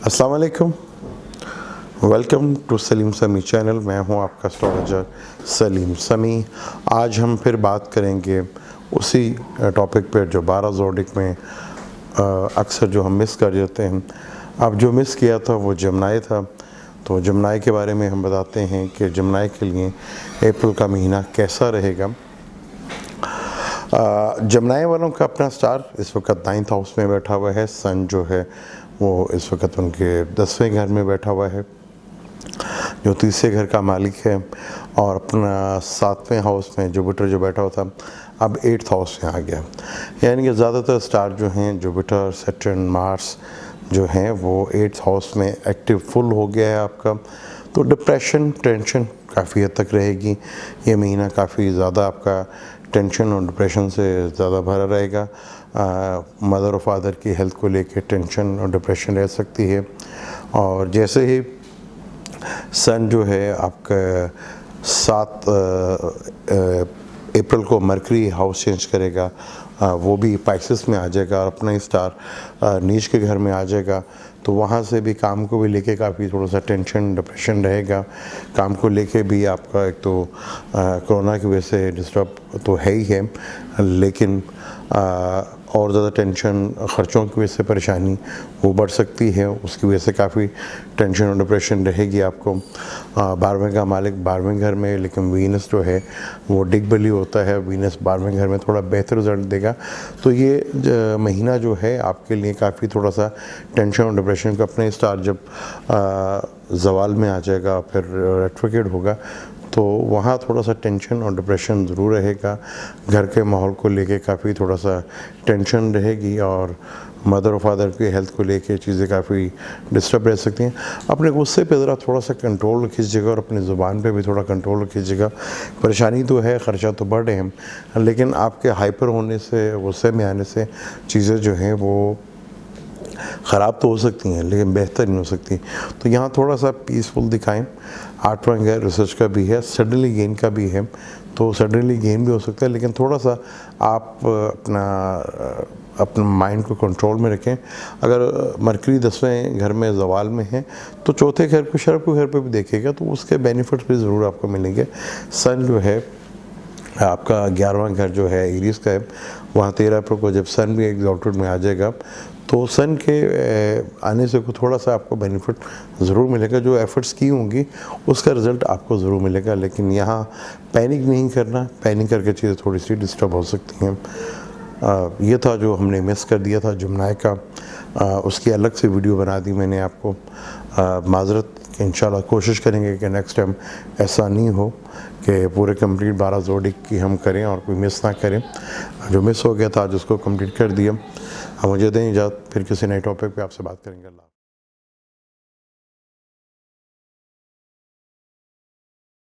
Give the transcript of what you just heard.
अस्सलाम वालेकुम, welcome to Salim समी चैनल। मैं हूं आपका एस्ट्रोलॉजर सलीम समी। आज हम फिर बात करेंगे उसी टॉपिक पर जो 12 ज़ोडिक में अक्सर जो हम मिस कर जाते हैं। अब जो मिस किया था वो जमनाई था, तो जमनाई के बारे में हम बताते हैं कि जमनाई के लिए अप्रैल का महीना कैसा रहेगा। जमनाई वालों का अपना स्टार इस वक्त 9th हाउस में बैठा हुआ है। सन जो है वो इस वक्त उनके 10वें घर में बैठा हुआ है, जो तीसरे घर का मालिक है। और अपना 7वें हाउस में जुपिटर जो बैठा हुआ था अब 8th हाउस में आ गया। यानी कि ज़्यादातर स्टार जो हैं जुपिटर, सैटर्न, मार्स जो हैं वो 8th हाउस में एक्टिव फुल हो गया है आपका। तो डिप्रेशन, टेंशन काफ़ी हद तक रहेगी। ये महीना काफ़ी ज़्यादा आपका टेंशन और डिप्रेशन से ज़्यादा भरा रहेगा। मदर और फादर की हेल्थ को लेके टेंशन और डिप्रेशन रह सकती है। और जैसे ही सन जो है आपका 7 अप्रैल को मरकरी हाउस चेंज करेगा, वो भी पाइसेस में आ जाएगा और अपना स्टार नीच के घर में आ जाएगा। तो वहाँ से भी काम को भी लेके काफ़ी थोड़ा सा टेंशन, डिप्रेशन रहेगा। काम को लेके भी आपका एक तो कोरोना की वजह से डिस्टर्ब तो है ही है, लेकिन और ज़्यादा टेंशन, ख़र्चों की वजह से परेशानी वो बढ़ सकती है। उसकी वजह से काफ़ी टेंशन और डिप्रेशन रहेगी आपको। 12वें का मालिक 12वें घर में, लेकिन वीनस जो है वो डिगबली होता है। वीनस 12वें घर में थोड़ा बेहतर रिजल्ट देगा। तो ये महीना जो है आपके लिए काफ़ी थोड़ा सा टेंशन और डिप्रेशन का अपने स्टार जब ज़वाल में आ जाएगा, फिर रेट्रोग्रेड होगा, तो वहाँ थोड़ा सा टेंशन और डिप्रेशन ज़रूर रहेगा। घर के माहौल को लेके काफ़ी थोड़ा सा टेंशन रहेगी और मदर और फादर की हेल्थ को लेके चीज़ें काफ़ी डिस्टर्ब रह सकती हैं। अपने गुस्से पे ज़रा थोड़ा सा कंट्रोल कीजिएगा और अपनी ज़ुबान पे भी थोड़ा कंट्रोल कीजिएगा। परेशानी तो है, ख़र्चा तो बढ़ रहे हैं, लेकिन आपके हाइपर होने से, गुस्से में आने से चीज़ें जो हैं वो ख़राब तो हो सकती हैं लेकिन बेहतर नहीं हो सकती। तो यहाँ थोड़ा सा पीसफुल दिखाएं। 8वां घर रिसर्च का भी है, सडनली गेन का भी है, तो सडनली गेन भी हो सकता है, लेकिन थोड़ा सा आप अपना माइंड को कंट्रोल में रखें। अगर मरकरी 10वें घर में ज़वाल में है तो चौथे घर को, शर्फ के घर पे भी देखेगा तो उसके बेनिफिट्स भी ज़रूर आपको मिलेंगे। सन जो है आपका 11वां घर जो है एरीज का है, वहाँ 13 अप्रैल को जब सन भी एग्जॉल्टेड में आ जाएगा तो सन के आने से थोड़ा सा आपको बेनिफिट ज़रूर मिलेगा। जो एफ़र्ट्स की होंगी उसका रिज़ल्ट आपको ज़रूर मिलेगा, लेकिन यहाँ पैनिक नहीं करना। पैनिक करके चीज़ें थोड़ी सी डिस्टर्ब हो सकती हैं। ये था जो हमने मिस कर दिया था जमनाई का। उसकी अलग से वीडियो बना दी मैंने आपको। माज़रत, इंशाल्लाह कोशिश करेंगे कि नेक्स्ट टाइम ऐसा नहीं हो कि पूरे कंप्लीट 12 ज़ोडिक की हम करें और कोई मिस ना करें। जो मिस हो गया था आज उसको कंप्लीट कर दिया। मुझे दें इजाज़त, फिर किसी नए टॉपिक पे आपसे बात करेंगे। अल्लाह।